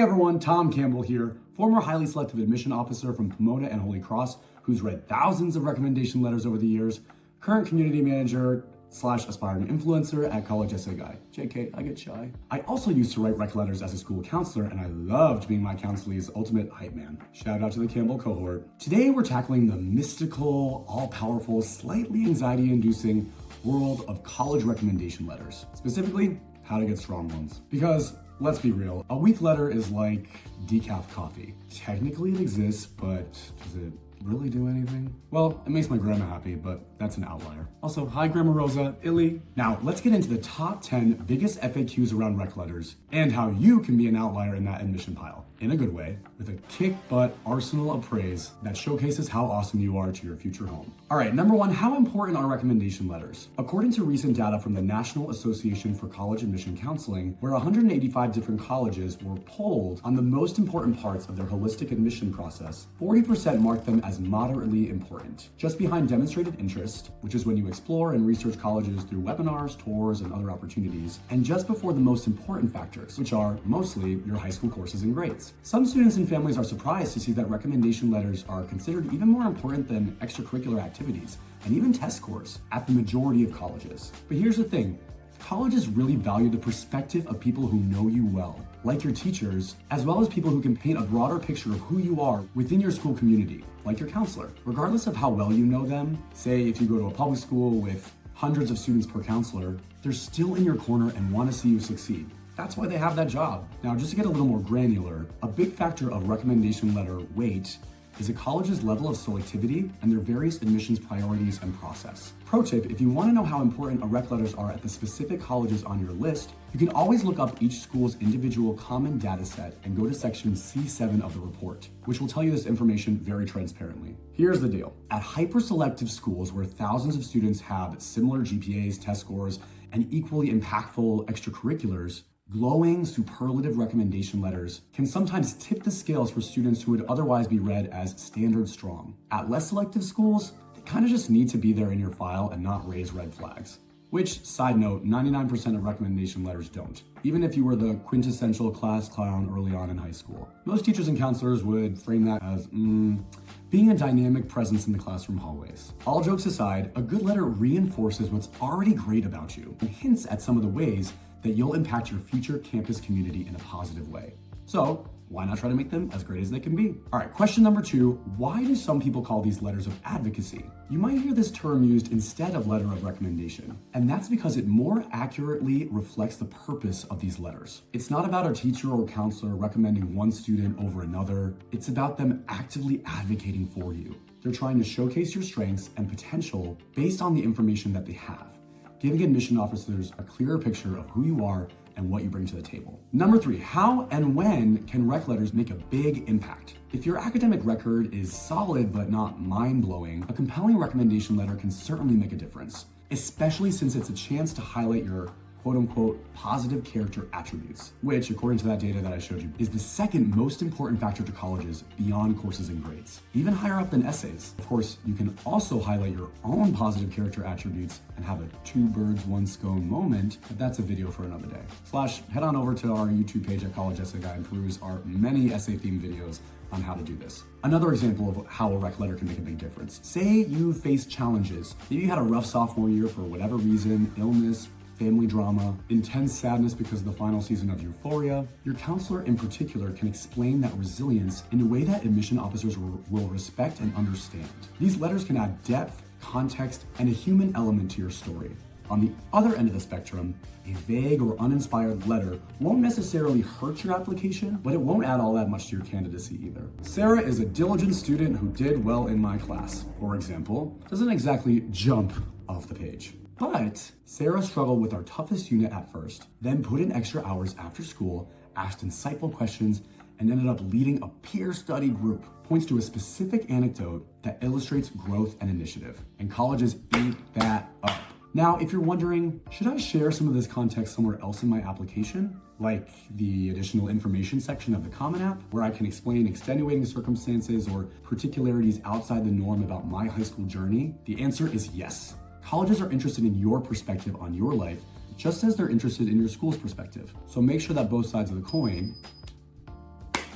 Hey everyone, Tom Campbell here, former highly selective admission officer from Pomona and Holy Cross, who's read thousands of recommendation letters over the years, current community manager / aspiring influencer at College Essay Guy. JK, I get shy. I also used to write rec letters as a school counselor, and I loved being my counselor's ultimate hype man. Shout out to the Campbell cohort. Today we're tackling the mystical, all-powerful, slightly anxiety-inducing world of college recommendation letters. Specifically, how to get strong ones. Because let's be real, a weak letter is like decaf coffee. Technically it exists, but does it really do anything? Well, it makes my grandma happy, but that's an outlier. Also, hi Grandma Rosa, Illy. Now, let's get into the top 10 biggest FAQs around rec letters and how you can be an outlier in that admission pile, in a good way, with a kick-butt arsenal of praise that showcases how awesome you are to your future home. All right, number one, how important are recommendation letters? According to recent data from the National Association for College Admission Counseling, where 185 different colleges were polled on the most important parts of their holistic admission process, 40% marked them as moderately important, just behind demonstrated interest, which is when you explore and research colleges through webinars, tours, and other opportunities, and just before the most important factors, which are mostly your high school courses and grades. Some students and families are surprised to see that recommendation letters are considered even more important than extracurricular activities and even test scores at the majority of colleges. But here's the thing. Colleges really value the perspective of people who know you well, like your teachers, as well as people who can paint a broader picture of who you are within your school community, like your counselor. Regardless of how well you know them, say if you go to a public school with hundreds of students per counselor, they're still in your corner and want to see you succeed. That's why they have that job. Now, just to get a little more granular, a big factor of recommendation letter weight is a college's level of selectivity and their various admissions priorities and process. Pro tip, if you want to know how important a rec letters are at the specific colleges on your list, you can always look up each school's individual common data set and go to section C7 of the report, which will tell you this information very transparently. Here's the deal. At hyper-selective schools where thousands of students have similar GPAs, test scores, and equally impactful extracurriculars, glowing, superlative recommendation letters can sometimes tip the scales for students who would otherwise be read as standard strong. At less selective schools, they kind of just need to be there in your file and not raise red flags. Which, side note, 99% of recommendation letters don't, even if you were the quintessential class clown early on in high school. Most teachers and counselors would frame that as, being a dynamic presence in the classroom hallways. All jokes aside, a good letter reinforces what's already great about you and hints at some of the ways that you'll impact your future campus community in a positive way. So why not try to make them as great as they can be? All right, question number 2, why do some people call these letters of advocacy? You might hear this term used instead of letter of recommendation, and that's because it more accurately reflects the purpose of these letters. It's not about a teacher or counselor recommending one student over another. It's about them actively advocating for you. They're trying to showcase your strengths and potential based on the information that they have, giving admission officers a clearer picture of who you are and what you bring to the table. Number 3, how and when can rec letters make a big impact? If your academic record is solid but not mind-blowing, a compelling recommendation letter can certainly make a difference, especially since it's a chance to highlight your quote-unquote positive character attributes, which, according to that data that I showed you, is the second most important factor to colleges beyond courses and grades, even higher up than essays. Of course, you can also highlight your own positive character attributes and have a 2 birds, 1 stone moment, but that's a video for another day. / head on over to our YouTube page at College Essay Guy and peruse our many essay-themed videos on how to do this. Another example of how a rec letter can make a big difference. Say you face challenges. Maybe you had a rough sophomore year for whatever reason, illness, family drama, intense sadness because of the final season of Euphoria. Your counselor in particular can explain that resilience in a way that admission officers will respect and understand. These letters can add depth, context, and a human element to your story. On the other end of the spectrum, a vague or uninspired letter won't necessarily hurt your application, but it won't add all that much to your candidacy either. Sarah is a diligent student who did well in my class, for example, doesn't exactly jump off the page. But Sarah struggled with our toughest unit at first, then put in extra hours after school, asked insightful questions, and ended up leading a peer study group. Points to a specific anecdote that illustrates growth and initiative. And colleges eat that up. Now, if you're wondering, should I share some of this context somewhere else in my application? Like the additional information section of the Common App, where I can explain extenuating circumstances or particularities outside the norm about my high school journey? The answer is yes. Colleges are interested in your perspective on your life, just as they're interested in your school's perspective. So make sure that both sides of the coin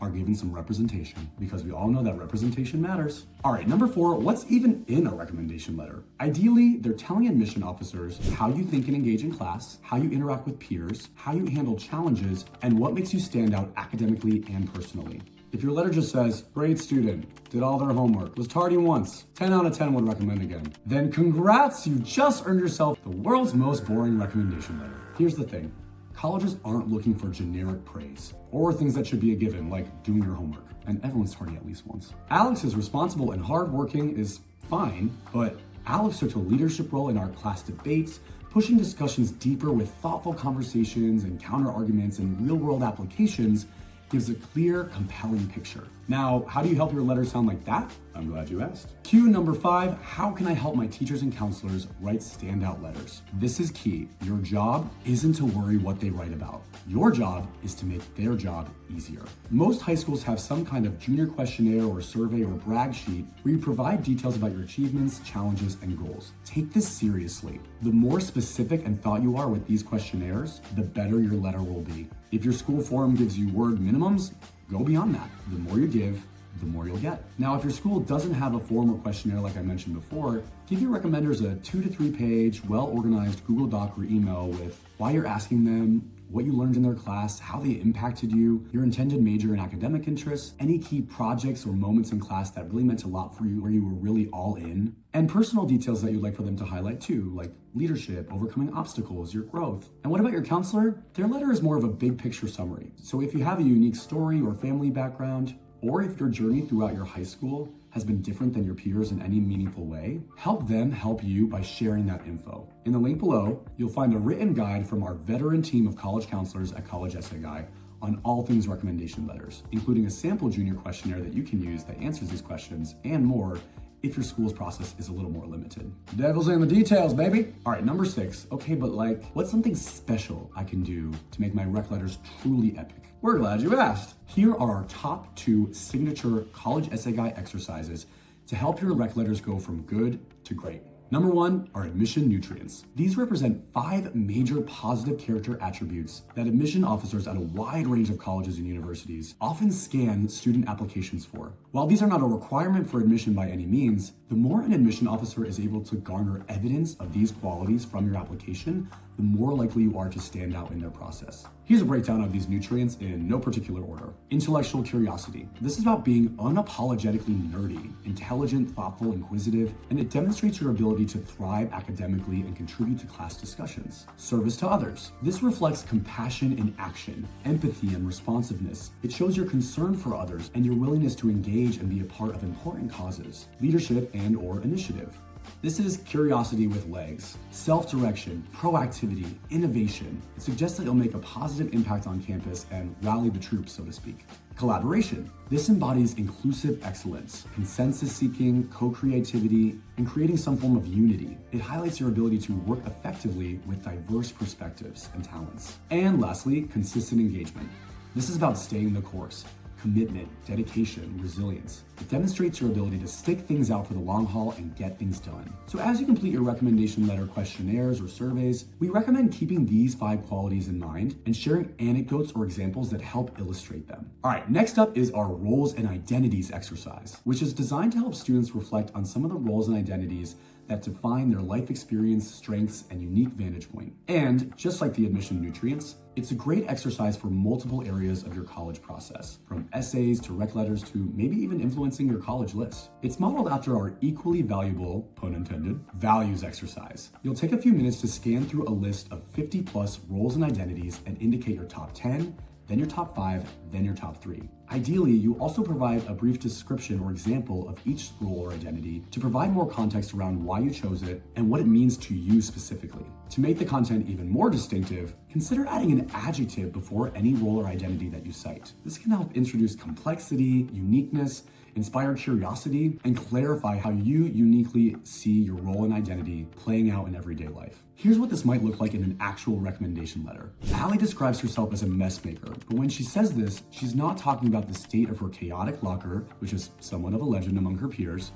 are given some representation, because we all know that representation matters. All right, number 4, what's even in a recommendation letter? Ideally, they're telling admission officers how you think and engage in class, how you interact with peers, how you handle challenges, and what makes you stand out academically and personally. If your letter just says, great student, did all their homework, was tardy once, 10 out of 10 would recommend again, then congrats, you just earned yourself the world's most boring recommendation letter. Here's the thing, colleges aren't looking for generic praise or things that should be a given, like doing your homework, and everyone's tardy at least once. Alex is responsible and hardworking is fine, but Alex took a leadership role in our class debates, pushing discussions deeper with thoughtful conversations and counter arguments and real-world applications gives a clear, compelling picture. Now, how do you help your letter sound like that? I'm glad you asked. Cue number 5, how can I help my teachers and counselors write standout letters? This is key. Your job isn't to worry what they write about. Your job is to make their job easier. Most high schools have some kind of junior questionnaire or survey or brag sheet where you provide details about your achievements, challenges, and goals. Take this seriously. The more specific and thought you are with these questionnaires, the better your letter will be. If your school form gives you word minimums, go beyond that. The more you give, the more you'll get. Now, if your school doesn't have a form or questionnaire like I mentioned before, give your recommenders a 2 to 3 page, well-organized Google Doc or email with why you're asking them, what you learned in their class, how they impacted you, your intended major and academic interests, any key projects or moments in class that really meant a lot for you, where you were really all in, and personal details that you'd like for them to highlight too, like leadership, overcoming obstacles, your growth. And what about your counselor? Their letter is more of a big picture summary. So if you have a unique story or family background, or if your journey throughout your high school has been different than your peers in any meaningful way, help them help you by sharing that info. In the link below, you'll find a written guide from our veteran team of college counselors at College Essay Guy on all things recommendation letters, including a sample junior questionnaire that you can use that answers these questions and more if your school's process is a little more limited. Devil's in the details, baby. All right, number 6. Okay, but like, what's something special I can do to make my rec letters truly epic? We're glad you asked. Here are our top 2 signature College Essay Guy exercises to help your rec letters go from good to great. Number 1 are admission nutrients. These represent 5 major positive character attributes that admission officers at a wide range of colleges and universities often scan student applications for. While these are not a requirement for admission by any means, the more an admission officer is able to garner evidence of these qualities from your application, the more likely you are to stand out in their process. Here's a breakdown of these nutrients in no particular order. Intellectual curiosity. This is about being unapologetically nerdy, intelligent, thoughtful, inquisitive, and it demonstrates your ability to thrive academically and contribute to class discussions. Service to others. This reflects compassion in action, empathy and responsiveness. It shows your concern for others and your willingness to engage and be a part of important causes. Leadership and/or initiative. This is curiosity with legs, self-direction, proactivity, innovation. It suggests that you'll make a positive impact on campus and rally the troops, so to speak. Collaboration. This embodies inclusive excellence, consensus seeking, co-creativity, and creating some form of unity. It highlights your ability to work effectively with diverse perspectives and talents. And lastly, consistent engagement. This is about staying the course. Commitment, dedication, resilience. It demonstrates your ability to stick things out for the long haul and get things done. So as you complete your recommendation letter questionnaires or surveys, we recommend keeping these 5 qualities in mind and sharing anecdotes or examples that help illustrate them. All right, next up is our roles and identities exercise, which is designed to help students reflect on some of the roles and identities that define their life experience, strengths, and unique vantage point. And just like the admission nutrients, it's a great exercise for multiple areas of your college process, from essays to rec letters to maybe even influencing your college list. It's modeled after our equally valuable, pun intended, values exercise. You'll take a few minutes to scan through a list of 50 plus roles and identities and indicate your top 10, then your top 5, then your top 3. Ideally, you also provide a brief description or example of each role or identity to provide more context around why you chose it and what it means to you specifically. To make the content even more distinctive, consider adding an adjective before any role or identity that you cite. This can help introduce complexity, uniqueness, inspire curiosity, and clarify how you uniquely see your role and identity playing out in everyday life. Here's what this might look like in an actual recommendation letter. Allie describes herself as a mess maker, but when she says this, she's not talking about the state of her chaotic locker, which is somewhat of a legend among her peers,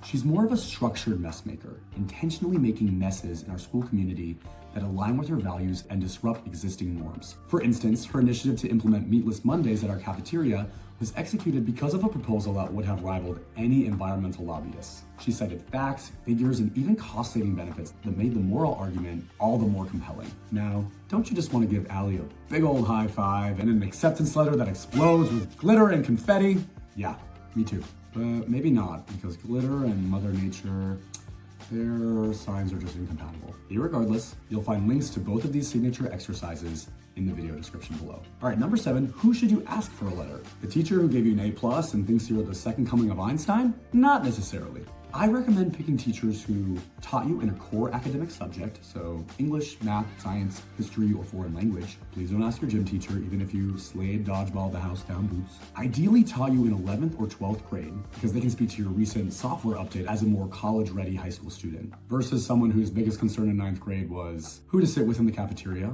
She's more of a structured mess maker, intentionally making messes in our school community that align with her values and disrupt existing norms. For instance, her initiative to implement meatless Mondays at our cafeteria was executed because of a proposal that would have rivaled any environmental lobbyists. She cited facts, figures, and even cost-saving benefits that made the moral argument all the more compelling. Now, don't you just want to give Allie a big old high five and an acceptance letter that explodes with glitter and confetti? Yeah, me too. But maybe not, because glitter and Mother Nature, their signs are just incompatible. Irregardless, you'll find links to both of these signature exercises in the video description below. All right, number 7, who should you ask for a letter? The teacher who gave you an A+ and thinks you're the second coming of Einstein? Not necessarily. I recommend picking teachers who taught you in a core academic subject, so English, math, science, history, or foreign language. Please don't ask your gym teacher, even if you slayed dodgeball the house down boots. Ideally taught you in 11th or 12th grade, because they can speak to your recent software update as a more college-ready high school student, versus someone whose biggest concern in 9th grade was who to sit with in the cafeteria.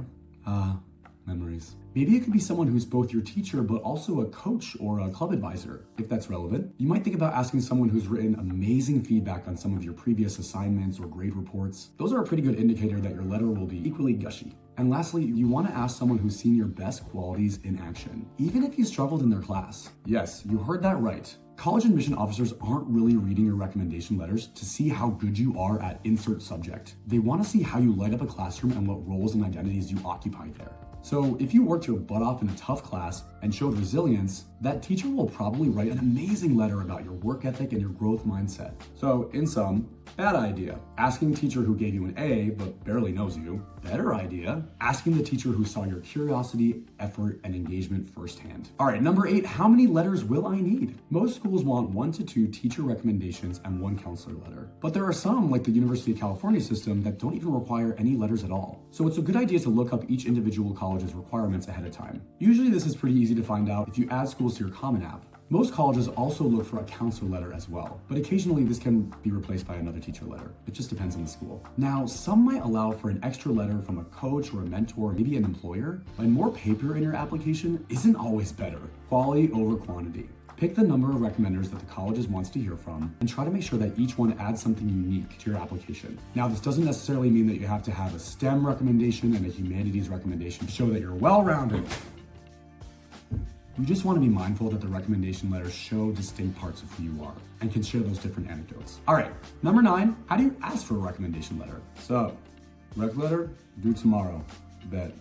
Memories. Maybe it could be someone who's both your teacher but also a coach or a club advisor, if that's relevant. You might think about asking someone who's written amazing feedback on some of your previous assignments or grade reports. Those are a pretty good indicator that your letter will be equally gushy. And lastly, you want to ask someone who's seen your best qualities in action, even if you struggled in their class. Yes, you heard that right. College admission officers aren't really reading your recommendation letters to see how good you are at insert subject. They want to see how you light up a classroom and what roles and identities you occupy there. So if you worked your butt off in a tough class and showed resilience, that teacher will probably write an amazing letter about your work ethic and your growth mindset. So in sum, bad idea. Asking the teacher who gave you an A but barely knows you. Better idea. Asking the teacher who saw your curiosity, effort, and engagement firsthand. All right, number 8, how many letters will I need? Most schools want 1 to 2 teacher recommendations and 1 counselor letter. But there are some, like the University of California system, that don't even require any letters at all. So it's a good idea to look up each individual college's requirements ahead of time. Usually this is pretty easy to find out if you add schools to your Common App. Most colleges also look for a counselor letter as well, but occasionally this can be replaced by another teacher letter. It just depends on the school. Now, some might allow for an extra letter from a coach or a mentor, maybe an employer, but more paper in your application isn't always better. Quality over quantity. Pick the number of recommenders that the college wants to hear from and try to make sure that each one adds something unique to your application. Now, this doesn't necessarily mean that you have to have a STEM recommendation and a humanities recommendation to show that you're well-rounded. You just want to be mindful that the recommendation letters show distinct parts of who you are and can share those different anecdotes. All right, number 9, how do you ask for a recommendation letter? So, rec letter, due tomorrow, bet.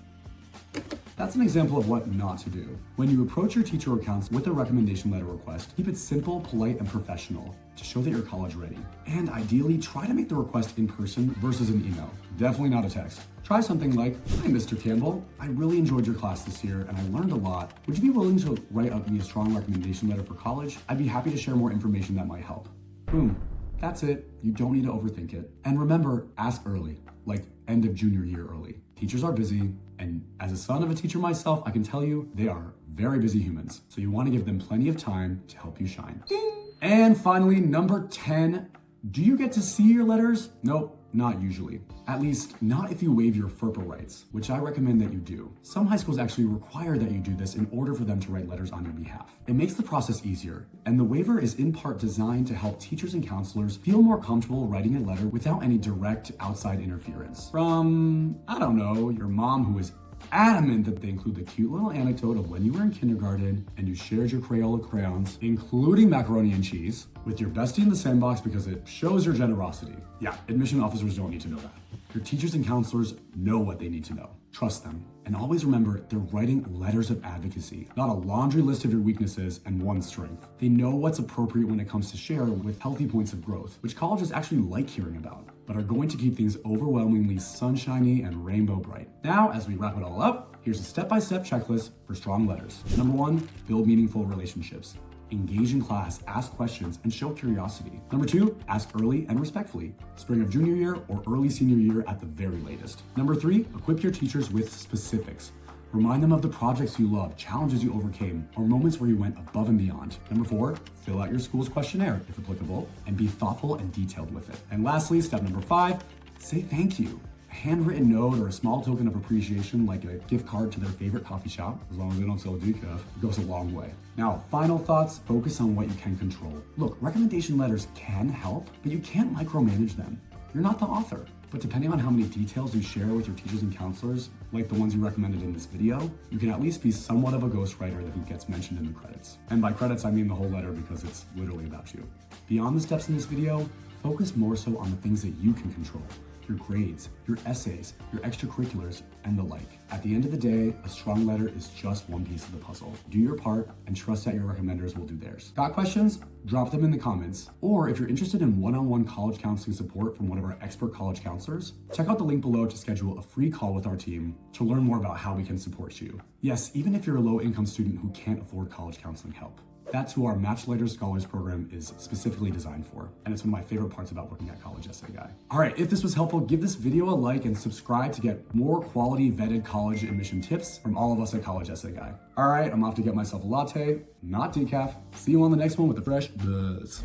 That's an example of what not to do. When you approach your teacher or counselor with a recommendation letter request, keep it simple, polite, and professional to show that you're college ready. And ideally, try to make the request in person versus an email. Definitely not a text. Try something like, "Hi, Mr. Campbell. I really enjoyed your class this year and I learned a lot. Would you be willing to write up me a strong recommendation letter for college? I'd be happy to share more information that might help." Boom. That's it. You don't need to overthink it. And remember, ask early, like end of junior year early. Teachers are busy, and as a son of a teacher myself, I can tell you they are very busy humans. So you want to give them plenty of time to help you shine. And finally, number 10, do you get to see your letters? Nope. Not usually. At least, not if you waive your FERPA rights, which I recommend that you do. Some high schools actually require that you do this in order for them to write letters on your behalf. It makes the process easier, and the waiver is in part designed to help teachers and counselors feel more comfortable writing a letter without any direct outside interference. From, I don't know, your mom who is adamant that they include the cute little anecdote of when you were in kindergarten and you shared your Crayola crayons, including macaroni and cheese, with your bestie in the sandbox because it shows your generosity. Yeah, admission officers don't need to know that. Your teachers and counselors know what they need to know. Trust them. And always remember, they're writing letters of advocacy, not a laundry list of your weaknesses and one strength. They know what's appropriate when it comes to share with healthy points of growth, which colleges actually like hearing about, but are going to keep things overwhelmingly sunshiny and rainbow bright. Now, as we wrap it all up, here's a step-by-step checklist for strong letters. Number 1, build meaningful relationships. Engage in class, ask questions, and show curiosity. Number 2, ask early and respectfully. Spring of junior year or early senior year at the very latest. Number 3, equip your teachers with specifics. Remind them of the projects you loved, challenges you overcame, or moments where you went above and beyond. Number 4, fill out your school's questionnaire, if applicable, and be thoughtful and detailed with it. And lastly, step number 5, say thank you. A handwritten note or a small token of appreciation like a gift card to their favorite coffee shop, as long as they don't sell decaf, goes a long way. Now, final thoughts, focus on what you can control. Look, recommendation letters can help, but you can't micromanage them. You're not the author. But depending on how many details you share with your teachers and counselors, like the ones you recommended in this video, you can at least be somewhat of a ghostwriter who gets mentioned in the credits. And by credits, I mean the whole letter because it's literally about you. Beyond the steps in this video, focus more so on the things that you can control. Your grades, your essays, your extracurriculars, and the like. At the end of the day, a strong letter is just one piece of the puzzle. Do your part and trust that your recommenders will do theirs. Got questions? Drop them in the comments. Or if you're interested in one-on-one college counseling support from one of our expert college counselors, check out the link below to schedule a free call with our team to learn more about how we can support you. Yes, even if you're a low-income student who can't afford college counseling help. That's who our Match Later Scholars program is specifically designed for, and it's one of my favorite parts about working at College Essay Guy. All right, if this was helpful, give this video a like and subscribe to get more quality vetted college admission tips from all of us at College Essay Guy. All right, I'm off to get myself a latte, not decaf. See you on the next one with the fresh buzz.